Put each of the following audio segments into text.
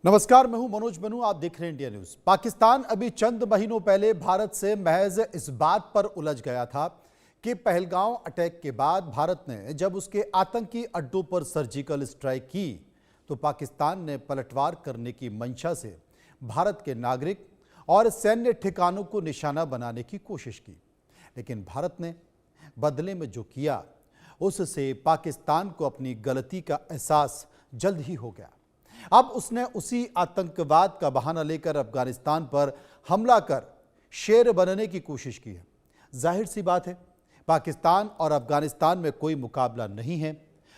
नमस्कार, मैं हूं मनोज बनू। आप देख रहे हैं इंडिया न्यूज। पाकिस्तान अभी चंद महीनों पहले भारत से महज इस बात पर उलझ गया था कि पहलगांव अटैक के बाद भारत ने जब उसके आतंकी अड्डों पर सर्जिकल स्ट्राइक की तो पाकिस्तान ने पलटवार करने की मंशा से भारत के नागरिक और सैन्य ठिकानों को निशाना बनाने की कोशिश की। लेकिन भारत ने बदले में जो किया उससे पाकिस्तान को अपनी गलती का एहसास जल्द ही हो गया। अब उसने उसी आतंकवाद का बहाना लेकर अफगानिस्तान पर हमला कर शेर बनने की कोशिश की है। जाहिर सी बात है, पाकिस्तान और अफगानिस्तान में कोई मुकाबला नहीं है।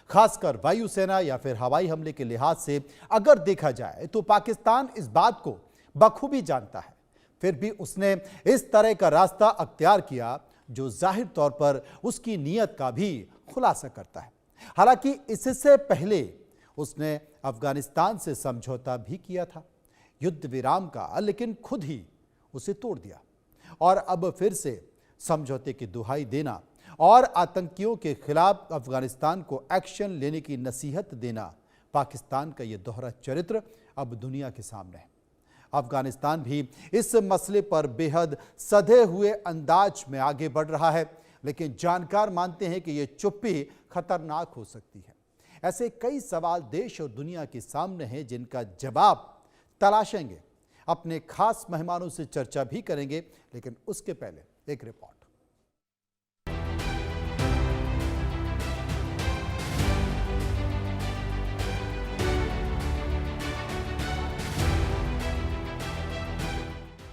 खासकर वायुसेना या फिर हवाई हमले के लिहाज से अगर देखा जाए तो पाकिस्तान इस बात को बखूबी जानता है। फिर भी उसने इस तरह का रास्ता अख्तियार किया जो जाहिर तौर पर उसकी नीयत का भी खुलासा करता है। हालांकि इससे पहले उसने अफगानिस्तान से समझौता भी किया था, युद्ध विराम का, लेकिन खुद ही उसे तोड़ दिया और अब फिर से समझौते की दुहाई देना और आतंकियों के खिलाफ अफगानिस्तान को एक्शन लेने की नसीहत देना, पाकिस्तान का यह दोहरा चरित्र अब दुनिया के सामने है। अफगानिस्तान भी इस मसले पर बेहद सधे हुए अंदाज में आगे बढ़ रहा है, लेकिन जानकार मानते हैं कि यह चुप्पी खतरनाक हो सकती है। ऐसे कई सवाल देश और दुनिया के सामने हैं जिनका जवाब तलाशेंगे। अपने खास मेहमानों से चर्चा भी करेंगे, लेकिन उसके पहले एक रिपोर्ट।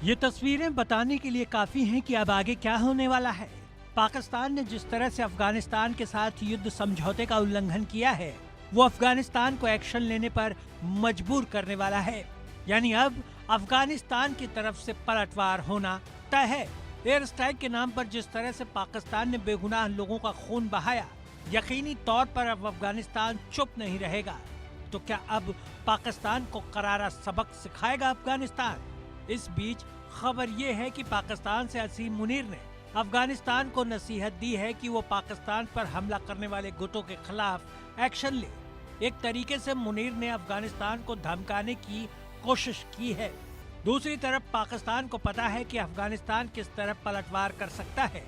ये तस्वीरें बताने के लिए काफी हैं कि अब आगे क्या होने वाला है। पाकिस्तान ने जिस तरह से अफगानिस्तान के साथ युद्ध समझौते का उल्लंघन किया है, वो अफगानिस्तान को एक्शन लेने पर मजबूर करने वाला है। यानी अब अफगानिस्तान की तरफ से पलटवार होना तय है। एयर स्ट्राइक के नाम पर जिस तरह से पाकिस्तान ने बेगुनाह लोगों का खून बहाया, यकीनी तौर पर अब अफगानिस्तान चुप नहीं रहेगा। तो क्या अब पाकिस्तान को करारा सबक सिखाएगा अफगानिस्तान? इस बीच खबर ये है कि पाकिस्तान से असीम मुनीर ने अफगानिस्तान को नसीहत दी है कि वो पाकिस्तान पर हमला करने वाले गुटों के खिलाफ एक्शन ले। एक तरीके से मुनीर ने अफगानिस्तान को धमकाने की कोशिश की है। दूसरी तरफ पाकिस्तान को पता है कि अफगानिस्तान किस तरह पलटवार कर सकता है,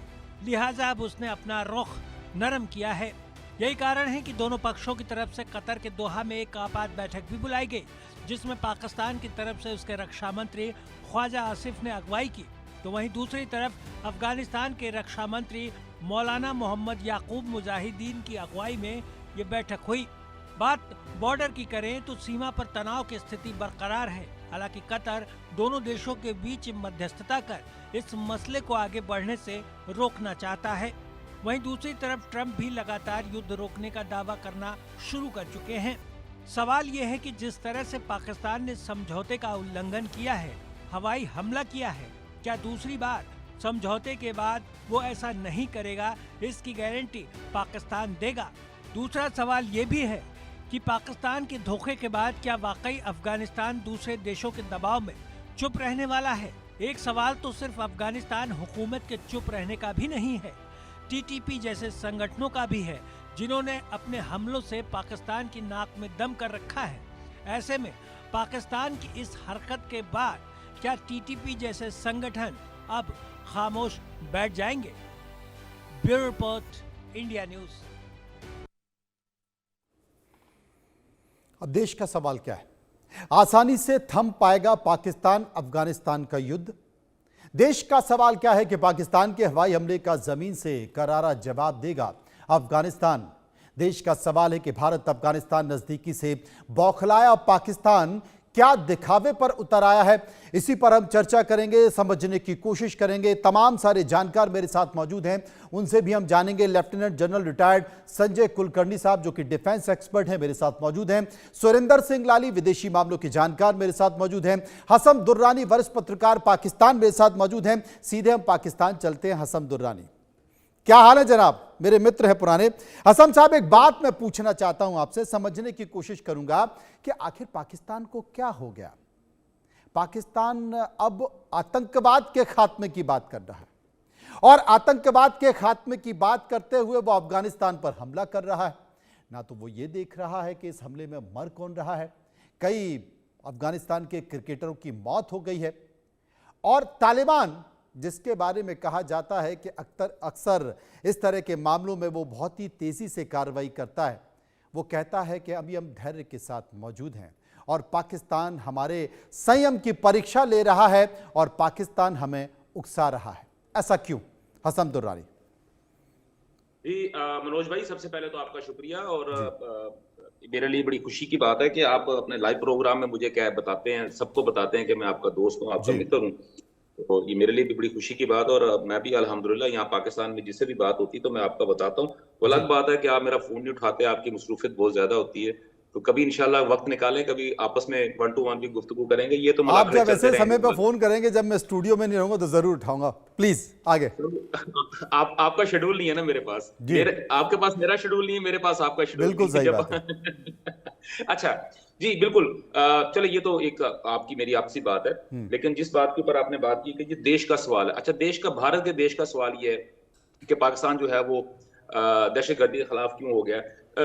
लिहाजा अब उसने अपना रुख नरम किया है। यही कारण है कि दोनों पक्षों की तरफ से कतर के दोहा में एक आपात बैठक भी बुलाई गई, जिसमें पाकिस्तान की तरफ से उसके रक्षा मंत्री ख्वाजा आसिफ ने अगुवाई की, तो वहीं दूसरी तरफ अफगानिस्तान के रक्षा मंत्री मौलाना मोहम्मद याकूब मुजाहिदीन की अगुवाई में ये बैठक हुई। बात बॉर्डर की करें तो सीमा पर तनाव की स्थिति बरकरार है। हालांकि कतर दोनों देशों के बीच मध्यस्थता कर इस मसले को आगे बढ़ने से रोकना चाहता है। वहीं दूसरी तरफ ट्रंप भी लगातार युद्ध रोकने का दावा करना शुरू कर चुके हैं। सवाल ये है कि जिस तरह से पाकिस्तान ने समझौते का उल्लंघन किया है, हवाई हमला किया है, क्या दूसरी बार समझौते के बाद वो ऐसा नहीं करेगा, इसकी गारंटी पाकिस्तान देगा? दूसरा सवाल ये भी है कि पाकिस्तान के धोखे के बाद क्या वाकई अफगानिस्तान दूसरे देशों के दबाव में चुप रहने वाला है? एक सवाल तो सिर्फ अफगानिस्तान हुकूमत के चुप रहने का भी नहीं है, टीटीपी जैसे संगठनों का भी है, जिन्होंने अपने हमलों से पाकिस्तान की नाक में दम कर रखा है। ऐसे में पाकिस्तान की इस हरकत के बाद क्या टीटीपी जैसे संगठन अब खामोश बैठ जाएंगे? Bureau report, India news. अब देश का सवाल क्या है? आसानी से थम पाएगा पाकिस्तान अफगानिस्तान का युद्ध? देश का सवाल क्या है कि पाकिस्तान के हवाई हमले का जमीन से करारा जवाब देगा अफगानिस्तान? देश का सवाल है कि भारत अफगानिस्तान नजदीकी से बौखलाया पाकिस्तान क्या दिखावे पर उतर आया है? इसी पर हम चर्चा करेंगे, समझने की कोशिश करेंगे। तमाम सारे जानकार मेरे साथ मौजूद हैं, उनसे भी हम जानेंगे। Lieutenant general retired Sanjay Kulkarni साहब, जो कि डिफेंस एक्सपर्ट हैं, मेरे साथ मौजूद हैं। सुरेंद्र सिंह लाली, विदेशी मामलों के जानकार, मेरे साथ मौजूद हैं। हसन दुर्रानी, वरिष्ठ पत्रकार, पाकिस्तान, मेरे साथ मौजूद हैं। सीधे हम पाकिस्तान चलते हैं। हसन दुर्रानी, क्या हाल है जनाब? मेरे मित्र हैं पुराने। हसन साहब, एक बात मैं पूछना चाहता हूं आपसे, समझने की कोशिश करूंगा कि आखिर पाकिस्तान को क्या हो गया? पाकिस्तान अब आतंकवाद के खात्मे की बात कर रहा है और आतंकवाद के खात्मे की बात करते हुए वो अफगानिस्तान पर हमला कर रहा है। ना तो वो ये देख रहा है कि इस हमले में मर कौन रहा है। कई अफगानिस्तान के क्रिकेटरों की मौत हो गई है और तालिबान, जिसके बारे में कहा जाता है कि अक्सर इस तरह के मामलों में वो बहुत ही तेजी से कार्रवाई करता है, वो कहता है कि अभी हम धैर्य के साथ मौजूद हैं और पाकिस्तान हमारे संयम की परीक्षा ले रहा है और पाकिस्तान हमें उकसा रहा है। ऐसा क्यों? हसन दुर्रानी जी, मनोज भाई, सबसे पहले तो आपका शुक्रिया और मेरे लिए बड़ी खुशी की बात है कि आप अपने लाइव प्रोग्राम में मुझे क्या बताते हैं, सबको बताते हैं कि मैं आपका दोस्त हूँ, आपका मित्र हूँ। तो ये मेरे लिए भी बड़ी खुशी की बात, और मैं भी अल्हम्दुलिल्लाह यहाँ पाकिस्तान में जिससे भी बात होती है तो मैं आपका बताता हूँ। तो अलग बात है कि आप मेरा फोन नहीं उठाते, आपकी मसरूफियत बहुत ज्यादा होती है, तो कभी इंशाल्लाह वक्त निकालें, कभी आपस में 1 to 1 भी गुफ्तगू करेंगे। ये तो आप जब ऐसे समय पर फोन करेंगे जब मैं स्टूडियो में नहीं रहूंगा तो जरूर उठाऊंगा, प्लीज आगे। आपका शेड्यूल नहीं है ना मेरे पास, आपके पास मेरा शेड्यूल नहीं है, मेरे पास आपका शेड्यूल। बिल्कुल सही बात है। अच्छा जी, बिल्कुल। चलो, ये तो एक आपकी मेरी आपसी बात है, लेकिन जिस बात के ऊपर आपने बात की कि ये देश का सवाल है, अच्छा देश का, भारत के देश का सवाल ये है कि पाकिस्तान जो है वो दहशतगर्दी के खिलाफ क्यों हो गया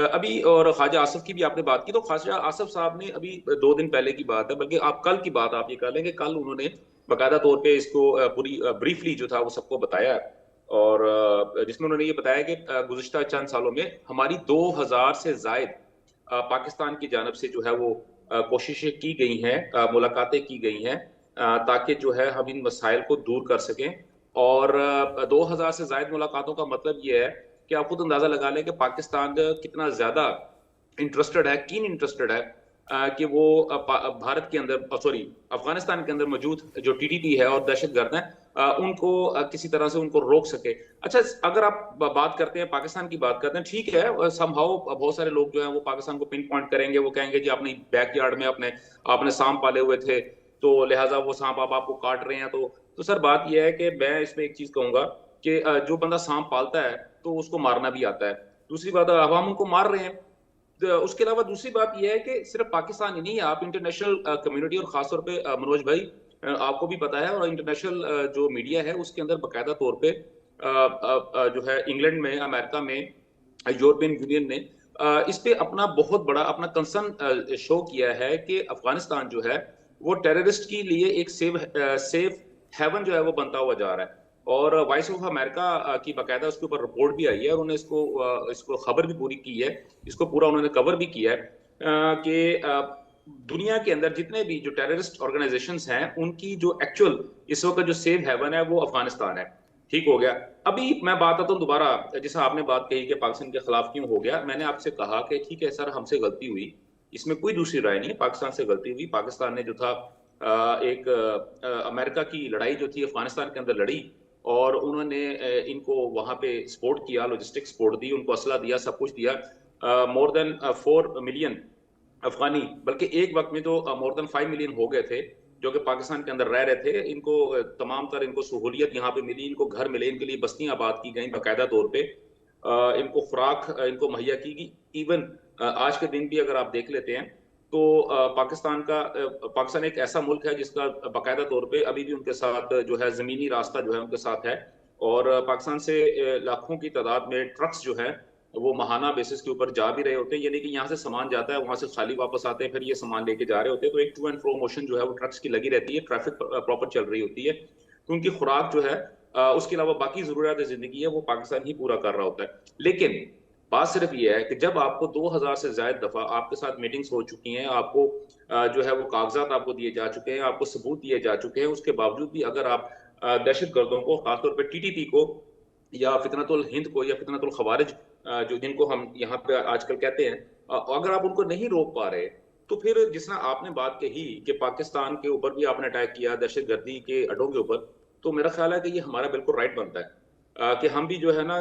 अभी। और ख्वाजा आसिफ की भी आपने बात की, तो ख्वाजा आसिफ साहब ने अभी 2 दिन पहले की बात है, बल्कि आप कल की बात आप ये कर लेंगे, कल उन्होंने बाकायदा तौर पे इसको पूरी ब्रीफली जो था वो सबको बताया, और जिसमें उन्होंने ये बताया कि गुज़िश्ता चंद सालों में हमारी 2000 से जायद पाकिस्तान की जानब से जो है वो कोशिशें की गई हैं, मुलाकातें की गई हैं, ताकि जो है हम इन मसाइल को दूर कर सकें। और 2000 से जायद मुलाकातों का मतलब ये है कि आप खुद अंदाजा लगा लें कि पाकिस्तान कितना ज्यादा इंटरेस्टेड है, कीन इंटरेस्टेड है कि वो भारत के अंदर, सॉरी अफगानिस्तान के अंदर मौजूद जो टीटीपी है और दहशतगर्द हैं उनको किसी तरह से उनको रोक सके। अच्छा, अगर आप बात करते हैं, पाकिस्तान की बात करते हैं, ठीक है, समहाउ बहुत सारे लोग जो हैं वो पाकिस्तान को पिन पॉइंट करेंगे, वो कहेंगे जी अपनी बैकयार्ड में आपने सांप पाले हुए थे तो लिहाजा वो सांप आपको काट रहे हैं। तो सर बात यह है कि मैं इसमें एक चीज कहूंगा कि जो बंदा सांप पालता है तो उसको मारना भी आता है। दूसरी बात, अब हम उनको मार रहे हैं। उसके अलावा दूसरी बात यह है कि सिर्फ पाकिस्तान ही नहीं, आप इंटरनेशनल कम्युनिटी, और खासतौर पे मनोज भाई आपको भी पता है, और इंटरनेशनल जो मीडिया है उसके अंदर बाकायदा तौर पे जो है इंग्लैंड में, अमेरिका में, यूरोपियन यूनियन ने इस पे अपना बहुत बड़ा अपना कंसर्न शो किया है कि अफगानिस्तान जो है वो टेररिस्ट के लिए एक सेफ हेवन जो है वो बनता हुआ जा रहा है। और वॉइस ऑफ अमेरिका की बाकायदा उसके ऊपर रिपोर्ट भी आई है, और उन्होंने इसको खबर भी पूरी की है, इसको पूरा उन्होंने कवर भी किया है कि दुनिया के अंदर जितने भी जो टेररिस्ट ऑर्गेनाइजेशंस हैं उनकी जो एक्चुअल इस वक्त जो सेफ हेवन है वो अफगानिस्तान है। ठीक हो गया। अभी मैं बात आता हूँ दोबारा, जैसा आपने बात कही कि पाकिस्तान के खिलाफ क्यों हो गया, मैंने आपसे कहा कि ठीक है सर, हमसे गलती हुई, इसमें कोई दूसरी राय नहीं है, पाकिस्तान से गलती हुई। पाकिस्तान ने जो था एक अमेरिका की लड़ाई जो थी अफगानिस्तान के अंदर लड़ी, और उन्होंने इनको वहां पे सपोर्ट किया, लॉजिस्टिक सपोर्ट दी, उनको असला दिया, सब कुछ दिया। मोर देन 4 मिलियन अफगानी, बल्कि एक वक्त में तो मोर देन 5 मिलियन हो गए थे जो कि पाकिस्तान के अंदर रह रहे थे। इनको तमाम तर इनको सहूलियत यहाँ पे मिली, इनको घर मिले, इनके लिए बस्तियां आबाद की गई बाकायदा तौर पे, इनको खुराक इनको मुहैया की गई। इवन आज के दिन भी अगर आप देख लेते हैं तो पाकिस्तान एक ऐसा मुल्क है जिसका बाकायदा तौर पे अभी भी उनके साथ जो है जमीनी रास्ता जो है उनके साथ है, और पाकिस्तान से लाखों की तादाद में ट्रक्स जो है वो माहाना बेसिस के ऊपर जा भी रहे होते हैं, यानी कि यहाँ से सामान जाता है, वहां से खाली वापस आते हैं, फिर ये सामान लेके जा रहे होते हैं। तो एक टू एंड फ्रो मोशन जो है वो ट्रक्स की लगी रहती है, ट्रैफिक प्रॉपर चल रही होती है, तो उनकी खुराक जो है उसके अलावा बाकी जरूरियात जिंदगी है वो पाकिस्तान ही पूरा कर रहा होता है। लेकिन बात सिर्फ ये है कि जब आपको 2000 से ज्यादा दफा आपके साथ मीटिंग्स हो चुकी हैं, आपको जो है वो कागजात आपको दिए जा चुके हैं, आपको सबूत दिए जा चुके हैं, उसके बावजूद भी अगर आप दहशतगर्दों को, खासतौर पर टीटीपी को या फितनतुल हिंद को या फितनतुल खवारिज जो जिनको हम यहाँ पे आजकल कहते हैं, अगर आप उनको नहीं रोक पा रहे, तो फिर जिस तरह आपने बात कही कि पाकिस्तान के ऊपर भी आपने अटैक किया दहशतगर्दी के अड्डों के ऊपर, तो मेरा ख्याल है कि ये हमारा बिल्कुल राइट बनता है कि हम भी जो है ना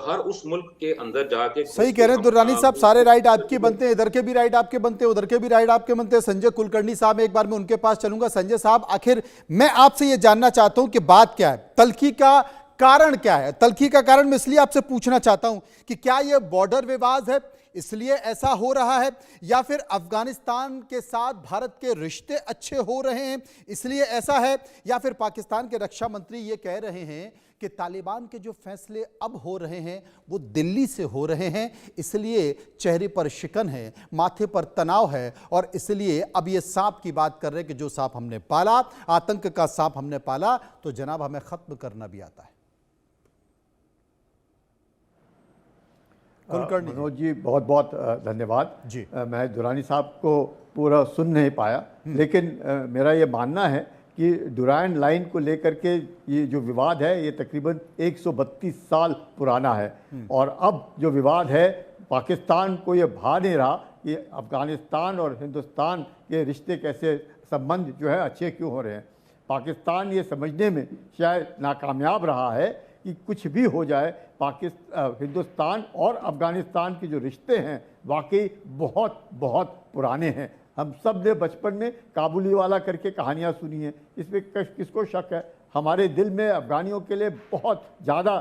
हर उस मुल्क के अंदर जाके। सही कह रहे हैं दुर्रानी साहब, सारे राइट आपके बनते हैं, इधर के भी राइट आपके बनते हैं, उधर के भी राइट आपके बनते हैं। संजय कुलकर्णी साहब, एक बार मैं उनके पास चलूंगा। संजय साहब, आखिर मैं आपसे ये जानना चाहता हूं कि बात क्या है, तल्खी का कारण क्या है? तल्खी का कारण मैं इसलिए आपसे पूछना चाहता हूं कि क्या यह बॉर्डर विवाद है इसलिए ऐसा हो रहा है, या फिर अफगानिस्तान के साथ भारत के रिश्ते अच्छे हो रहे हैं इसलिए ऐसा है, या फिर पाकिस्तान के रक्षा मंत्री ये कह रहे हैं कि तालिबान के जो फैसले अब हो रहे हैं वो दिल्ली से हो रहे हैं, इसलिए चेहरे पर शिकन है, माथे पर तनाव है और इसलिए अब ये सांप की बात कर रहे हैं कि जो सांप हमने पाला, आतंक का सांप हमने पाला, तो जनाब हमें खत्म करना भी आता है। कुलकर्णी मनोज जी बहुत बहुत धन्यवाद जी। मैं दुरानी साहब को पूरा सुन नहीं पाया, लेकिन मेरा ये मानना है कि डुरायन लाइन को लेकर के ये जो विवाद है ये तकरीबन 132 साल पुराना है और अब जो विवाद है पाकिस्तान को ये भा नहीं रहा कि अफगानिस्तान और हिंदुस्तान के रिश्ते कैसे, संबंध जो है अच्छे क्यों हो रहे हैं। पाकिस्तान ये समझने में शायद नाकामयाब रहा है कि कुछ भी हो जाए हिंदुस्तान और अफगानिस्तान के जो रिश्ते हैं वाकई बहुत बहुत पुराने हैं। हम सब ने बचपन में काबुली वाला करके कहानियाँ सुनी हैं, इसमें किसको शक है। हमारे दिल में अफगानियों के लिए बहुत ज़्यादा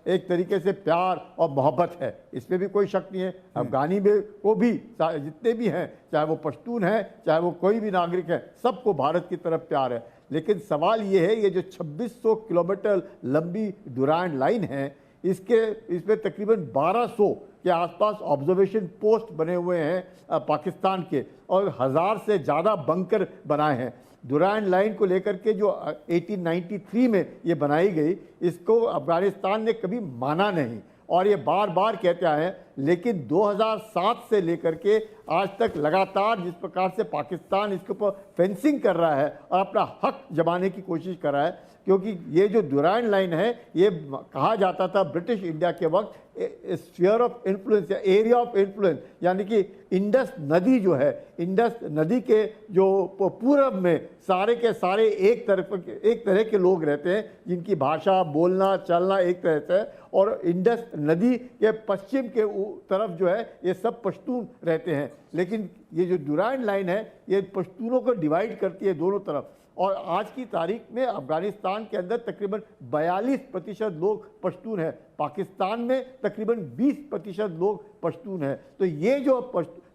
एक तरीके से प्यार और मोहब्बत है, इसमें भी कोई शक नहीं है। अफगानी में को भी जितने भी हैं, चाहे वो पश्तून हैं चाहे वो कोई भी नागरिक है, सबको भारत की तरफ प्यार है। लेकिन सवाल ये है, ये जो 2600 किलोमीटर लंबी डुरायन लाइन है, इसमें तकरीबन 1200 के आसपास ऑब्जर्वेशन पोस्ट बने हुए हैं पाकिस्तान के और 1000 से ज़्यादा बंकर बनाए हैं। डुरायन लाइन को लेकर के जो 1893 में ये बनाई गई, इसको अफगानिस्तान ने कभी माना नहीं और ये बार बार कहते आए हैं। लेकिन 2007 से लेकर के आज तक लगातार जिस प्रकार से पाकिस्तान इसके ऊपर फेंसिंग कर रहा है और अपना हक जमाने की कोशिश कर रहा है, क्योंकि ये जो डुरायन लाइन है ये कहा जाता था ब्रिटिश इंडिया के वक्त स्फीयर ऑफ इन्फ्लुएंस या एरिया ऑफ इन्फ्लुएंस, यानी कि इंडस नदी जो है, इंडस नदी के जो पूरब में सारे के सारे एक तरह के लोग रहते हैं जिनकी भाषा बोलना चलना एक तरह से है, और इंडस नदी के पश्चिम के तरफ जो है ये सब पश्तून रहते हैं। लेकिन ये जो डुरायन लाइन है ये पश्तूनों को डिवाइड करती है दोनों तरफ, और आज की तारीख में अफगानिस्तान के अंदर तकरीबन 42% लोग पश्तून हैं, पाकिस्तान में तकरीबन 20% लोग पश्तून हैं। तो ये जो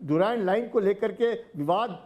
डुरायन लाइन को लेकर के विवाद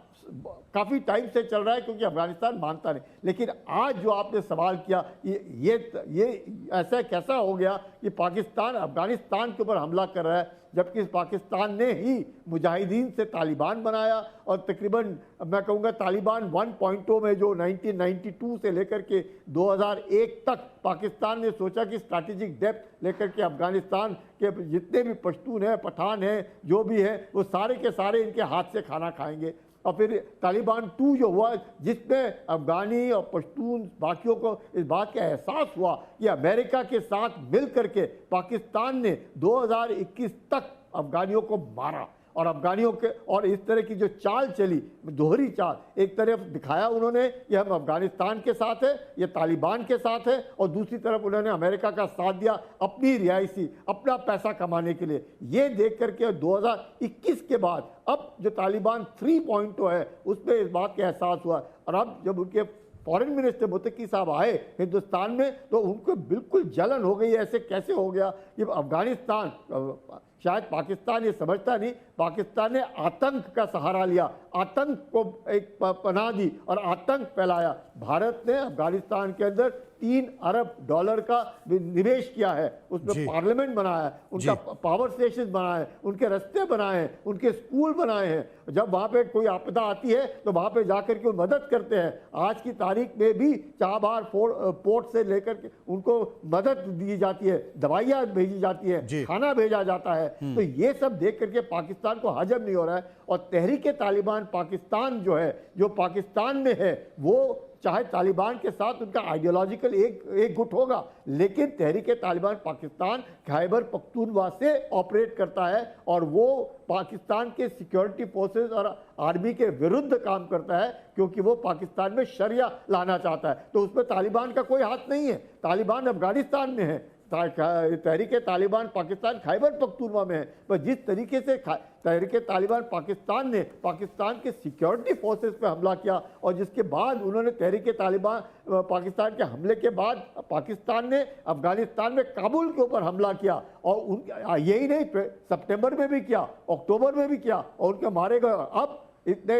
काफ़ी टाइम से चल रहा है, क्योंकि अफगानिस्तान मानता नहीं। लेकिन आज जो आपने सवाल किया, ये ऐसा कैसा हो गया कि पाकिस्तान अफगानिस्तान के ऊपर हमला कर रहा है, जबकि पाकिस्तान ने ही मुजाहिदीन से तालिबान बनाया और तकरीबन मैं कहूँगा तालिबान 1.0 में जो 1992 से लेकर के 2001 तक पाकिस्तान ने सोचा कि स्ट्रैटेजिक डेप्थ लेकर के अफगानिस्तान के जितने भी पश्तून हैं, पठान हैं, जो भी है, वो सारे के सारे इनके हाथ से खाना खाएंगे। और फिर तालिबान 2 जो हुआ, जिसमें अफगानी और पश्तून बाकियों को इस बात का एहसास हुआ कि अमेरिका के साथ मिल करके पाकिस्तान ने 2021 तक अफगानियों को मारा, और अफगानियों के और इस तरह की जो चाल चली, दोहरी चाल, एक तरफ दिखाया उन्होंने कि हम अफगानिस्तान के साथ है, ये तालिबान के साथ है, और दूसरी तरफ उन्होंने अमेरिका का साथ दिया अपनी रिहायशी, अपना पैसा कमाने के लिए। ये देख करके 2021 के बाद अब जो तालिबान 3.0 है उसमें इस बात का एहसास हुआ, और अब जब उनके फॉरेन मिनिस्टर मुत्तकी साहब आए हिंदुस्तान में तो उनको बिल्कुल जलन हो गई, ऐसे कैसे हो गया कि अफगानिस्तान, शायद पाकिस्तान ये समझता नहीं, पाकिस्तान ने आतंक का सहारा लिया, आतंक को एक पनाह दी और आतंक फैलाया। भारत ने अफगानिस्तान के अंदर $3 अरब का निवेश किया है, उसमें पार्लियामेंट बनाया है, उनका पावर स्टेशन बनाए हैं, उनके रास्ते बनाए हैं, उनके स्कूल बनाए हैं। जब वहाँ पे कोई आपदा आती है तो वहाँ पे जाकर के मदद करते हैं। आज की तारीख में भी चाबार पोर्ट से लेकर के उनको मदद दी जाती है, दवाइयाँ भेजी जाती है, खाना भेजा जाता है। तो ये सब देख करके पाकिस्तान को हजम नहीं हो रहा है। और तहरीक तालिबान पाकिस्तान जो है, जो पाकिस्तान में है, वो चाहे तालिबान के साथ उनका आइडियोलॉजिकल एक गुट होगा, लेकिन तहरीक तालिबान पाकिस्तान खैबर पख्तूनख्वा से ऑपरेट करता है और वो पाकिस्तान के सिक्योरिटी फोर्सेस और आर्मी के विरुद्ध काम करता है, क्योंकि वो पाकिस्तान में शरिया लाना चाहता है। तो उसमें तालिबान का कोई हाथ नहीं है। तालिबान अफगानिस्तान में है, तहरीक तालिबान पाकिस्तान खैबर पख्तूनख्वा में है। पर जिस तरीके से तहरीक तालिबान पाकिस्तान ने पाकिस्तान के सिक्योरिटी फोर्सेस पे हमला किया, और जिसके बाद उन्होंने तहरीक तालिबान पाकिस्तान के हमले के बाद पाकिस्तान ने अफगानिस्तान में काबुल के ऊपर हमला किया, और यही नहीं, सितंबर में भी किया, अक्टूबर में भी किया, और उनके मारे गए। अब इतने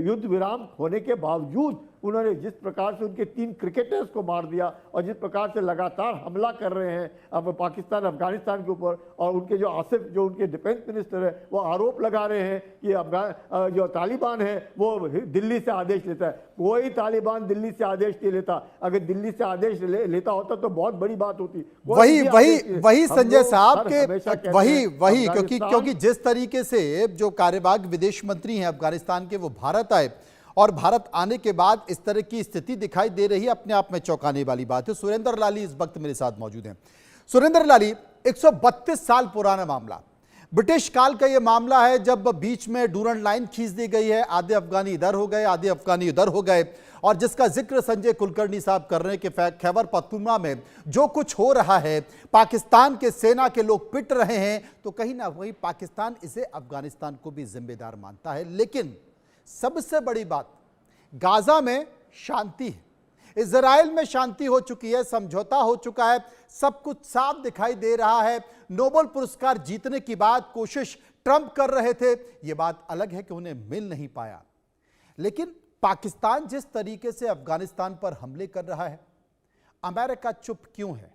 युद्ध विराम होने के बावजूद उन्होंने जिस प्रकार से उनके 3 क्रिकेटर्स को मार दिया और जिस प्रकार से लगातार हमला कर रहे हैं अब पाकिस्तान अफगानिस्तान के ऊपर, और उनके जो आसिफ जो उनके डिफेंस मिनिस्टर है वो आरोप लगा रहे हैं कि जो तालिबान है वो दिल्ली से आदेश लेता है। कोई तालिबान दिल्ली से आदेश नहीं लेता। अगर दिल्ली से आदेश लेता होता तो बहुत बड़ी बात होती। वही संजय साहब के वही क्योंकि जिस तरीके से जो कार्यवाहक विदेश मंत्री हैं अफगानिस्तान के वो भारत आए और भारत आने के बाद इस तरह की स्थिति दिखाई दे रही है, अपने आप में चौंकाने वाली बात है। सुरेंद्र लाली इस वक्त मेरे साथ मौजूद हैं। सुरेंद्र लाली, 132 साल पुराना मामला, ब्रिटिश काल का यह मामला है जब बीच में डूरन लाइन खींच दी गई है, आधे अफगानी इधर हो गए, आधे अफगानी उधर हो गए, और जिसका जिक्र संजय कुलकर्णी साहब कर रहे हैं कि खैबर पख्तूनख्वा में जो कुछ हो रहा है, पाकिस्तान के सेना के लोग पिट रहे हैं, तो कहीं ना कहीं पाकिस्तान इसे अफगानिस्तान को भी जिम्मेदार मानता है। लेकिन सबसे बड़ी बात, गाजा में शांति है, इजराइल में शांति हो चुकी है, समझौता हो चुका है, सब कुछ साफ दिखाई दे रहा है। नोबेल पुरस्कार जीतने की बात कोशिश ट्रंप कर रहे थे, यह बात अलग है कि उन्हें मिल नहीं पाया। लेकिन पाकिस्तान जिस तरीके से अफगानिस्तान पर हमले कर रहा है, अमेरिका चुप क्यों है?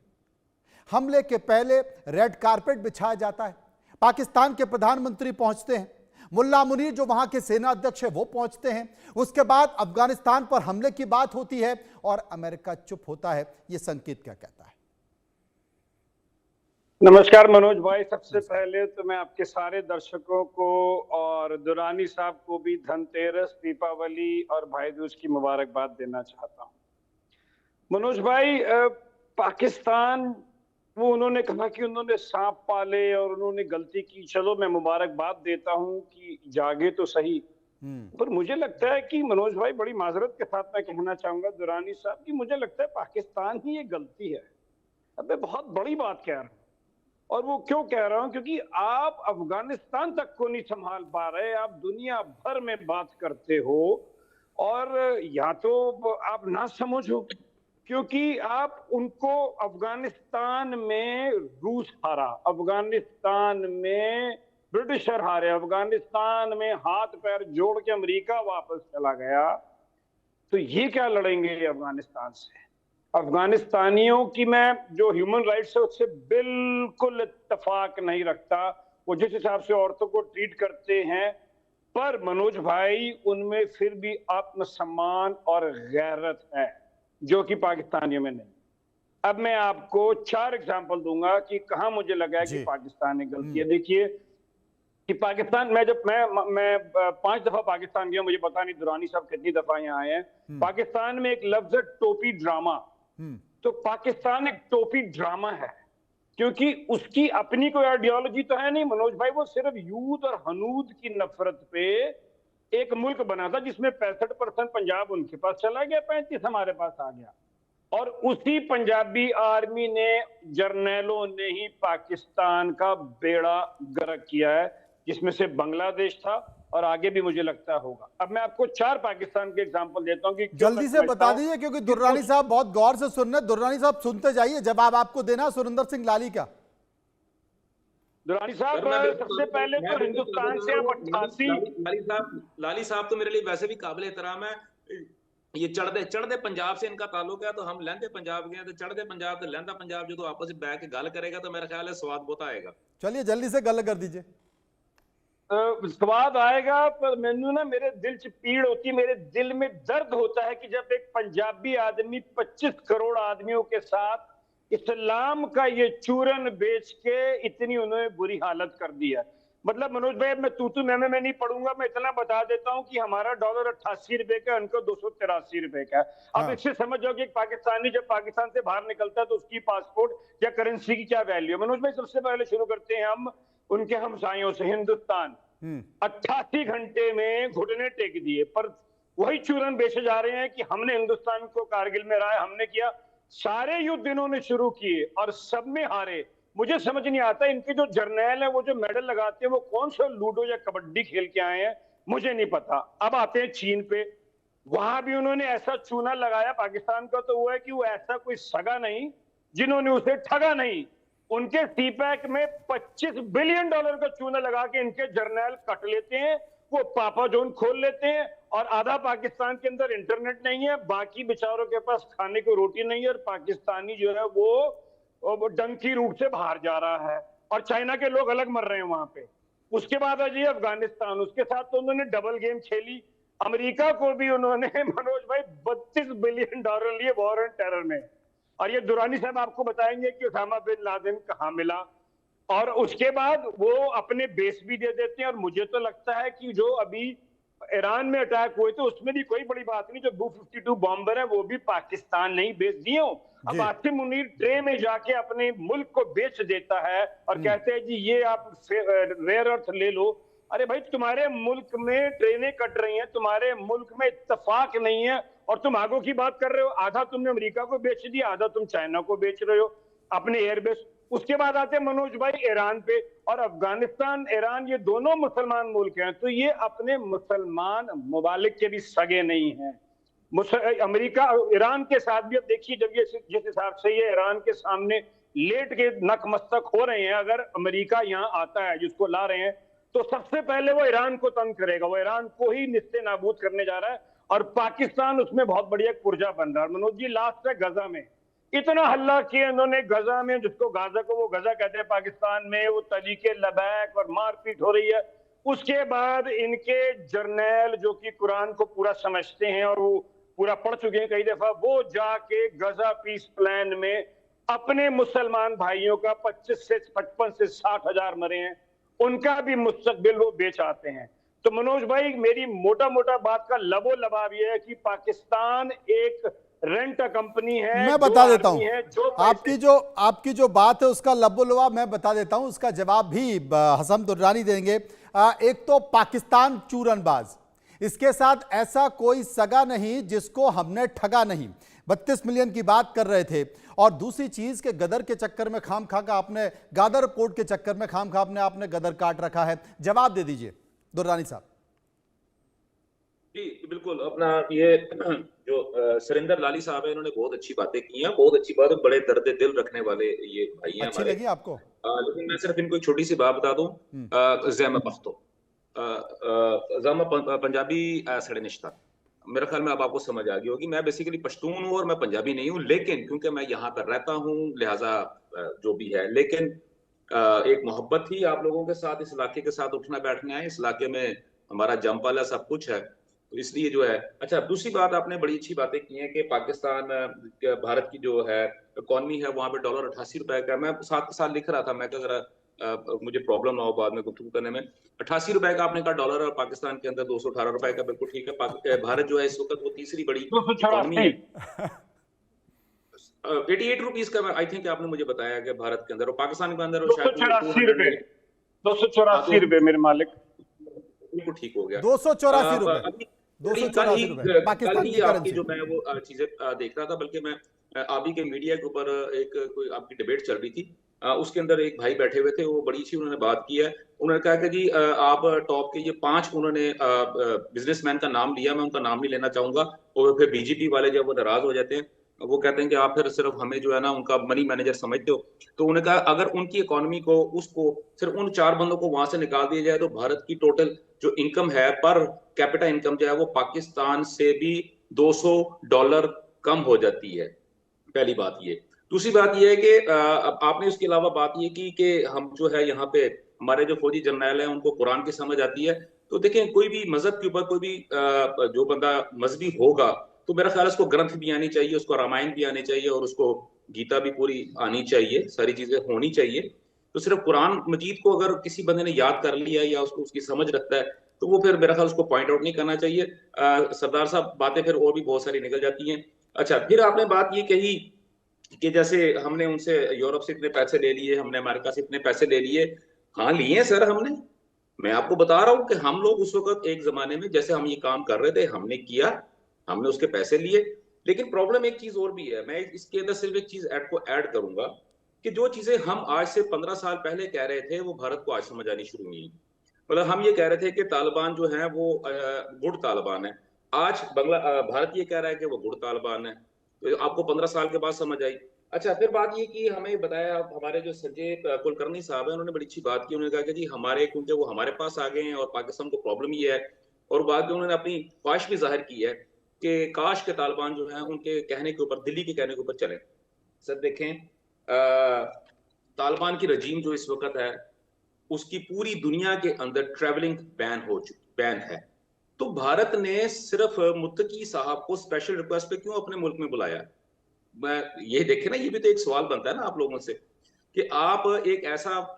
हमले के पहले रेड कारपेट बिछाया जाता है, पाकिस्तान के प्रधानमंत्री पहुंचते हैं, मुल्ला मुनीर जो वहां के सेना अध्यक्ष है वो पहुंचते हैं, उसके बाद अफगानिस्तान पर हमले की बात होती है और अमेरिका चुप होता है। यह संकेत क्या कहता है? नमस्कार मनोज भाई, सबसे पहले तो मैं आपके सारे दर्शकों को और दुरानी साहब को भी धनतेरस, दीपावली और भाई दूज की मुबारकबाद देना चाहता हूं। मनोज भाई, पाकिस्तान वो उन्होंने कहा कि उन्होंने सांप पाले और उन्होंने गलती की, चलो मैं मुबारकबाद देता हूं कि जागे तो सही, पर मुझे लगता है कि मनोज भाई, बड़ी माजरत के साथ मैं कहना चाहूंगा दुरानी साहब की, मुझे लगता है पाकिस्तान ही ये गलती है। अब मैं बहुत बड़ी बात कह रहा हूं, और वो क्यों कह रहा हूं, क्योंकि आप अफगानिस्तान तक को नहीं संभाल पा रहे, आप दुनिया भर में बात करते हो, और या तो आप ना समझो, क्योंकि आप उनको अफगानिस्तान में रूस हारा, अफगानिस्तान में ब्रिटिशर हारे, अफगानिस्तान में हाथ पैर जोड़ के अमेरिका वापस चला गया, तो ये क्या लड़ेंगे अफगानिस्तान से? अफगानिस्तानियों की मैं जो ह्यूमन राइट्स है उससे बिल्कुल इत्तेफाक नहीं रखता, वो जिस हिसाब से औरतों को ट्रीट करते हैं, पर मनोज भाई उनमें फिर भी आत्मसम्मान और गैरत है जो कि पाकिस्तानियों में नहीं। अब मैं आपको 4 एग्जांपल दूंगा कि कहां मुझे लगा है कि पाकिस्तान ने गलती है। देखिए कि पाकिस्तान में जब मैं 5 दफा पाकिस्तान गया, मुझे पता नहीं दुरानी साहब कितनी दफा यहाँ आए हैं। पाकिस्तान में एक लफ्ज है टोपी ड्रामा, तो पाकिस्तान एक टोपी ड्रामा है, क्योंकि उसकी अपनी कोई आइडियोलॉजी तो है नहीं मनोज भाई, वो सिर्फ यूद और हनूद की नफरत पे एक मुल्क बना था जिसमें 65% पंजाब उनके पास चला गया, 35 हमारे पास आ गया, और उसी पंजाबी आर्मी ने, जर्नैलों ने ही पाकिस्तान का बेड़ा गर्क किया है, जिसमें से बांग्लादेश था और आगे भी मुझे लगता होगा। अब मैं आपको 4 पाकिस्तान के एग्जांपल देता हूं कि जल्दी से बता दीजिए, क्योंकि दुर्रानी साहब बहुत गौर से सुन रहे हैं। दुर्रानी साहब सुनते जाइए, जवाब आपको देना सुरेंद्र सिंह लाली का। दुरानी साहब, सबसे पहले तो हिंदुस्तान से आप 88 लाली साहब तो मेरे लिए वैसे भी काबिल एहतराम है। ये चढ़दे पंजाब से इनका ताल्लुक है, तो हम लहंदे पंजाब गए, तो चढ़दे पंजाब तो लहंदा पंजाब जो आपस में बैठ के गल करेगा तो मेरा ख्याल है स्वाद बहुत आएगा। चलिए जल्दी से गल कर दीजिए। स्वाद आएगा, पर मैनू ना मेरे दिल च पीड़ होती है, मेरे दिल में दर्द होता है कि जब एक पंजाबी आदमी 25 करोड़ आदमियों के साथ इस्लाम का ये चूरन बेच के इतनी उन्होंने बुरी हालत कर दी है। मतलब मनोज भाई, मैं तू मैं नहीं पढ़ूंगा, मैं इतना बता देता हूं कि हमारा डॉलर 88 रुपए का, उनको 283 रुपए का। अब इससे समझ जाओ कि एक पाकिस्तानी जब पाकिस्तान से बाहर निकलता है तो उसकी पासपोर्ट या करेंसी की क्या वैल्यू है। मनोज भाई, सबसे पहले शुरू करते हैं हम उनके हमसायों से। हिंदुस्तान 88 घंटे में घुटने टेक दिए, पर वही चूरन बेचे जा रहे हैं कि हमने हिंदुस्तान को कारगिल में हराया, हमने किया। सारे युद्ध इन्होंने शुरू किए और सब में हारे। मुझे समझ नहीं आता इनके जो जर्नैल है वो जो मेडल लगाते हैं वो कौन सा लूडो या कबड्डी खेल के आए हैं, मुझे नहीं पता। अब आते हैं चीन पे, वहां भी उन्होंने ऐसा चूना लगाया पाकिस्तान का, तो वो है कि वो ऐसा कोई सगा नहीं जिन्होंने उसे ठगा नहीं। उनके सीपैक में $25 बिलियन का चूना लगा के इनके जर्नैल कट लेते हैं, वो पापा जोन खोल लेते हैं और आधा पाकिस्तान के अंदर इंटरनेट नहीं है, बाकी बेचारों के पास खाने को रोटी नहीं है और पाकिस्तानी जो है वो डंकी रूट से बाहर जा रहा है और चाइना के लोग अलग मर रहे हैं वहां पे। उसके बाद आ जाइए अफगानिस्तान, उसके साथ तो उन्होंने डबल गेम खेली। अमेरिका को भी उन्होंने मनोज भाई 32 बिलियन डॉलर लिए वॉर एंड टेरर में। और ये दुरानी साहब आपको बताएंगे कि उसामा बिन लादेन कहां मिला, और उसके बाद वो अपने बेस भी दे देते हैं। और मुझे तो लगता है कि जो अभी ईरान में अटैक हुए थे उसमें भी कोई बड़ी बात नहीं, जो Bu-52 बॉम्बर है वो भी पाकिस्तान नहीं बेच दिए हो। अब आसिम मुनीर ट्रे में जाके अपने मुल्क को बेच देता है और कहते हैं जी ये आप रेयर अर्थ ले लो। अरे भाई तुम्हारे मुल्क में ट्रेनें कट रही हैं, तुम्हारे मुल्क में इत्तेफाक नहीं है और तुम आगो की बात कर रहे हो। आधा तुमने अमेरिका को बेच दिया, आधा तुम चाइना को बेच रहे हो अपने एयरबेस। उसके बाद आते हैं मनोज भाई ईरान पे, और अफगानिस्तान ईरान ये दोनों मुसलमान मुल्क हैं, तो ये अपने मुसलमान ममालिक के भी सगे नहीं हैं। अमेरिका ईरान के साथ भी अब देखिए, जब ये जिस हिसाब से ये ईरान के सामने लेट के नकमस्तक हो रहे हैं, अगर अमेरिका यहाँ आता है जिसको ला रहे हैं तो सबसे पहले वो ईरान को तंग करेगा, वो ईरान को ही निस्ते नाबूद करने जा रहा है। और पाकिस्तान उसमें बहुत बढ़िया एक पुर्जा बन रहा है। मनोज जी लास्ट है गजा में, इतना हल्ला किया इन्होंने गजा में, जिसको गाजा को वो गजा कहते हैं पाकिस्तान में, वो तरीके लबैक और मारपीट हो रही है। उसके बाद इनके जर्नैल जो कि कुरान को पूरा समझते हैं और वो पूरा पढ़ चुके हैं कई दफा, वो जाके गजा पीस प्लान में अपने मुसलमान भाइयों का 55 से 60 हजार मरे हैं, उनका भी मुस्तकबिल वो बेच आते हैं। तो मनोज भाई मेरी मोटा मोटा बात का लबो लबाब ये है कि पाकिस्तान एक रेंट कंपनी है। मैं बता देता हूं आपकी जो बात है उसका लबो लबाब मैं बता देता हूं, उसका जवाब भी हसन दुर्रानी देंगे। एक तो पाकिस्तान चूरनबाज, इसके साथ ऐसा कोई सगा नहीं जिसको हमने ठगा नहीं। 32 मिलियन की बात कर रहे थे। और दूसरी चीज के गदर के चक्कर में खाम खा का आपने, गादर पोर्ट के चक्कर में खाम खा आपने गदर काट रखा है। जवाब दे दीजिए दुर्रानी साहब। जी बिल्कुल, अपना ये जो सरिंदर लाली साहब है, इन्होंने बहुत अच्छी बातें की हैं, बहुत अच्छी बात है, बड़े दर्द दिल रखने वाले ये भाई हैं अच्छी लगी आपको? लेकिन मैं सिर्फ इनको एक छोटी सी बात बता दूं। ज़ैम पख्तो ज़ैम पंजाबी सड़े निश्ता, मेरे ख्याल में अब आपको समझ आ गई होगी। मैं बेसिकली पश्तून हूँ और मैं पंजाबी नहीं हूँ, लेकिन क्योंकि मैं यहाँ पर रहता हूँ लिहाजा जो भी है, लेकिन एक मोहब्बत थी आप लोगों के साथ, इस इलाके के साथ उठना बैठना है, इस इलाके में हमारा जमपाला सब कुछ है, तो इसलिए जो है। अच्छा, दूसरी बात आपने बड़ी अच्छी बातें की हैं कि पाकिस्तान भारत की जो है इकॉनमी है वहाँ पे डॉलर 88 रुपए का। मैं साथ के साथ लिख रहा था, मैं क्या जरा मुझे प्रॉब्लम ना हो बाद में गुफ्तगू करने में। 88 रुपए का आपने कहा डॉलर, और पाकिस्तान के अंदर 218 रुपए का, बिल्कुल ठीक है। भारत जो है इस वक्त वो तीसरी बड़ी इकॉनमी है। 88 रुपीज का आई थिंक आपने मुझे बताया कि भारत के अंदर, और पाकिस्तान के अंदर 284 रुपए मेरे मालिक, बिल्कुल ठीक हो गया। 284 रुपए, 284 रुपए पाकिस्तान की आपकी जो मैं वो चीजें देख रहा था, बल्कि मैं अभी के मीडिया के ऊपर एक कोई आपकी डिबेट चल रही थी, उसके अंदर एक भाई बैठे हुए थे, वो बड़ी अच्छी उन्होंने बात की है। उन्होंने कहा कि जी आप टॉप के ये 5 उन्होंने बिजनेसमैन का नाम लिया, मैं उनका नाम नहीं लेना चाहूंगा, और फिर बीजेपी वाले जब वो नाराज हो जाते हैं, वो कहते हैं कि आप फिर सिर्फ हमें जो है ना उनका मनी मैनेजर समझते हो। तो उन्होंने कहा अगर उनकी इकोनॉमी को, उसको सिर्फ उन 4 बंदों को वहां से निकाल दिया जाए तो भारत की टोटल जो इनकम है, पर कैपिटा इनकम जो है, वो पाकिस्तान से भी $200 कम हो जाती है। पहली बात ये। दूसरी बात ये है कि आपने उसके अलावा बात ये की कि हम जो है यहाँ पे हमारे जो फौजी जर्नैल हैं उनको कुरान की समझ आती है। तो देखें, कोई भी मजहब के ऊपर कोई भी जो बंदा मजहबी होगा तो मेरा ख्याल है उसको ग्रंथ भी आनी चाहिए, उसको रामायण भी आनी चाहिए, और उसको गीता भी पूरी आनी चाहिए, सारी चीजें होनी चाहिए। तो सिर्फ कुरान मजीद को अगर किसी बंदे ने याद कर लिया या उसको उसकी समझ रखता है तो वो फिर मेरा ख्याल उसको पॉइंट आउट नहीं करना चाहिए। सरदार साहब बातें फिर और भी बहुत सारी निकल जाती हैं। अच्छा, फिर आपने बात ये कही कि जैसे हमने उनसे यूरोप से इतने पैसे ले लिए, हमने अमेरिका से इतने पैसे ले लिए। हाँ लिए सर हमने, मैं आपको बता रहा हूँ कि हम लोग उस वक्त एक जमाने में जैसे हम ये काम कर रहे थे, हमने किया, हमने उसके पैसे लिए। लेकिन प्रॉब्लम एक चीज और भी है, मैं इसके अंदर सिर्फ एक चीज ऐड करूंगा कि जो चीजें हम आज से 15 साल पहले कह रहे थे वो भारत को आज समझ आनी शुरू हुई। मतलब हम ये कह रहे थे कि तालिबान जो है वो गुड तालिबान है, आज भारत ये कह रहा है कि वो गुड तालिबान है। तो आपको 15 साल के बाद समझ आई। अच्छा, फिर बात ये कि हमें बताया हमारे जो संजय कुलकर्णी साहब है, उन्होंने बड़ी अच्छी बात की। उन्होंने कहा कि जी हमारे, क्योंकि वो हमारे पास आ गए हैं और पाकिस्तान को प्रॉब्लम ये है, और बाद में उन्होंने अपनी ख्वाहिश भी जाहिर की है कि काश के तालिबान जो है उनके कहने के ऊपर, दिल्ली के कहने के ऊपर चले। सर देखें, तालिबान की रजीम जो इस वक्त है, उसकी पूरी दुनिया के अंदर ट्रैवलिंग बैन है। तो भारत ने सिर्फ मुत्तकी साहब को स्पेशल रिक्वेस्ट पे क्यों अपने मुल्क में बुलाया? मैं ये देखे ना, ये भी तो एक सवाल बनता है ना आप लोगों से, कि आप एक ऐसा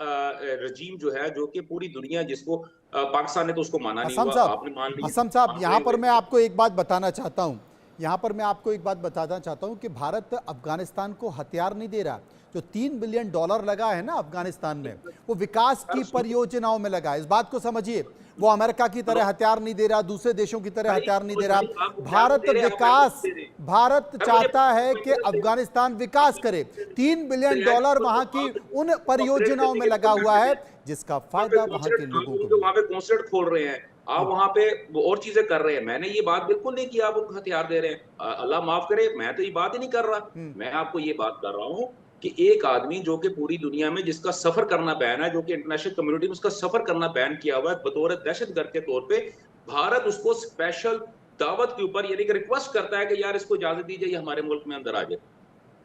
रजीम जो है, जो कि पूरी दुनिया जिसको, पाकिस्तान ने तो उसको माना नहीं असम हुआ, साहब, आपने मान लिया। असम साहब, यहाँ पर मैं हुए। आपको एक बात बताना चाहता हूँ, यहाँ पर मैं आपको एक बात बताना चाहता हूँ कि भारत अफगानिस्तान को हथियार नहीं दे रहा। जो $3 बिलियन लगा है ना अफगानिस्तान में, वो विकास की परियोजनाओं में लगा है। इस बात को समझिए। वो अमेरिका की तरह हथियार नहीं दे रहा, दूसरे देशों की तरह हथियार नहीं दे रहा। भारत विकास, भारत चाहता है कि अफगानिस्तान विकास करे। $3 बिलियन वहां की उन परियोजनाओं में लगा हुआ है जिसका फायदा वहां के लोगों को वहां पे कॉन्सर्ट खोल रहे हैं, आप वहां पे और चीजें कर रहे हैं। मैंने ये बात बिल्कुल नहीं की आप उनको हथियार दे रहे हैं, अल्लाह माफ करे, मैं तो ये बात ही नहीं कर रहा। मैं आपको ये बात कर रहा हूँ कि एक आदमी जो कि पूरी दुनिया में, जिसका सफर करना बैन है, जो कि इंटरनेशनल कम्युनिटी में उसका सफर करना बैन किया हुआ है बतौर दहशतगर्द के तौर पे, भारत उसको स्पेशल दावत के ऊपर, यानी कि रिक्वेस्ट करता है कि यार इसको इजाजत दीजिए, ये हमारे मुल्क में अंदर आ जाए।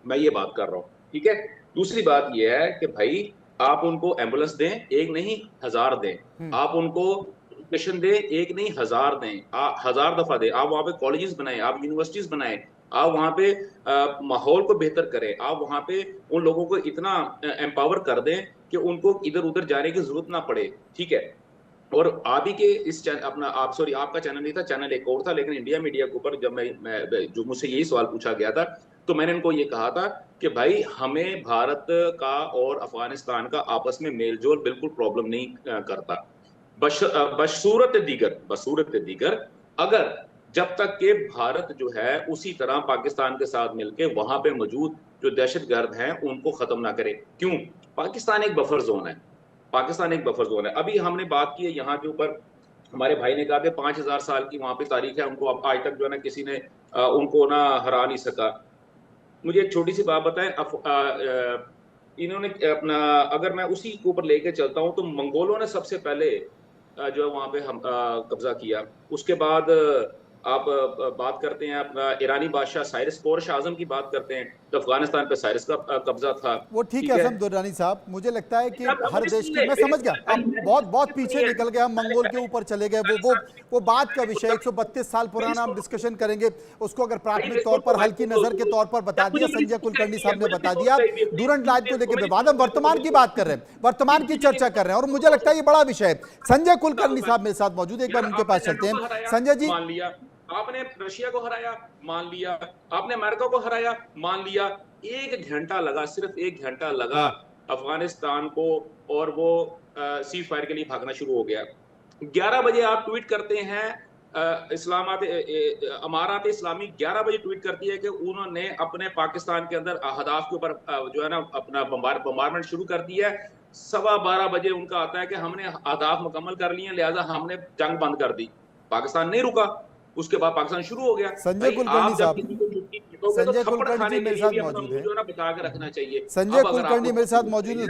मैं ये बात कर रहा हूँ, ठीक है। दूसरी बात ये है कि भाई आप उनको एम्बुलेंस दें, एक नहीं 1000 दें। आप उनको एजुकेशन दें, एक नहीं 1000 दें, 1000 दफा दें। आप वहां पे कॉलेजेस बनाएं, आप यूनिवर्सिटीज बनाएं, आप वहां पे माहौल को बेहतर करें, आप वहां पे उन लोगों को इतना एम्पावर कर दें कि उनको इधर उधर जाने की जरूरत ना पड़े, ठीक है। और आप ही के इस अपना, आप सॉरी, आपका चैनल नहीं था, चैनल एक और था, लेकिन इंडिया मीडिया के ऊपर जब मैं जो मुझसे यही सवाल पूछा गया था, तो मैंने इनको ये कहा था कि भाई हमें भारत का और अफगानिस्तान का आपस में मेलजोल बिल्कुल प्रॉब्लम नहीं करता। बसूरत दीगर अगर, जब तक के भारत जो है उसी तरह पाकिस्तान के साथ मिलकर वहां पे मौजूद जो दहशतगर्द हैं उनको खत्म ना करे। क्यों? पाकिस्तान एक बफर जोन है, पाकिस्तान एक बफर जोन है। अभी हमने बात की है यहाँ के ऊपर, हमारे भाई ने कहा कि 5000 साल की वहां पे तारीख है, उनको अब आज तक जो है ना किसी ने उनको ना हरा नहीं सका। मुझे एक छोटी सी बात बताएं, इन्होंने अपना, अगर मैं उसी के ऊपर लेके चलता हूं, तो मंगोलों ने सबसे पहले जो है वहां पे हम कब्जा किया। उसके बाद आप बात करते हैं अपना ईरानी बादशाह साइरस पोरश आजम की बात करते हैं, तो अफगानिस्तान पे साइरस का कब्जा था। वो ठीक है असम दुरानी साहब, मुझे लगता है कि हर देश की, मैं समझ गया, अब बहुत बहुत पीछे निकल गए हम, मंगोल के ऊपर चले गए। वो बात का विषय 132 साल पुराना हम डिस्कशन करेंगे उसको। अगर प्राथमिक तौर पर हल्की नजर के तौर पर बता दिया, संजय कुलकर्णी साहब ने बता दिया। डूरंट लाइट को लेकर विवाद, हम वर्तमान की बात कर रहे हैं, वर्तमान की चर्चा कर रहे हैं, और मुझे लगता है ये बड़ा विषय है। संजय कुलकर्णी साहब मेरे साथ मौजूद, एक बार उनके पास चलते हैं। संजय जी, मान लिया आपने रशिया को हराया, मान लिया आपने अमेरिका को हराया, मान लिया, 1 घंटा लगा, सिर्फ 1 घंटा लगा अफगानिस्तान को, और वो सीज फायर के लिए भागना शुरू हो गया। 11 बजे आप ट्वीट करते हैं, अमारात इस्लामी 11 बजे ट्वीट करती है कि उन्होंने अपने पाकिस्तान के अंदर अहदाफ के ऊपर जो है ना अपना बम्बारमेंट शुरू कर दिया है। 12:15 बजे उनका आता है कि हमने अहदाफ मुकम्मल कर लिए, लिहाजा हमने जंग बंद कर दी। पाकिस्तान नहीं रुका, उसके बाद पाकिस्तान शुरू हो गया। संजय कुलकर्णी साहब, संजय कुलकर्णी जी मेरे साथ मौजूद है, बचा के रखना चाहिए। संजय कुलकर्णी मेरे साथ मौजूद है।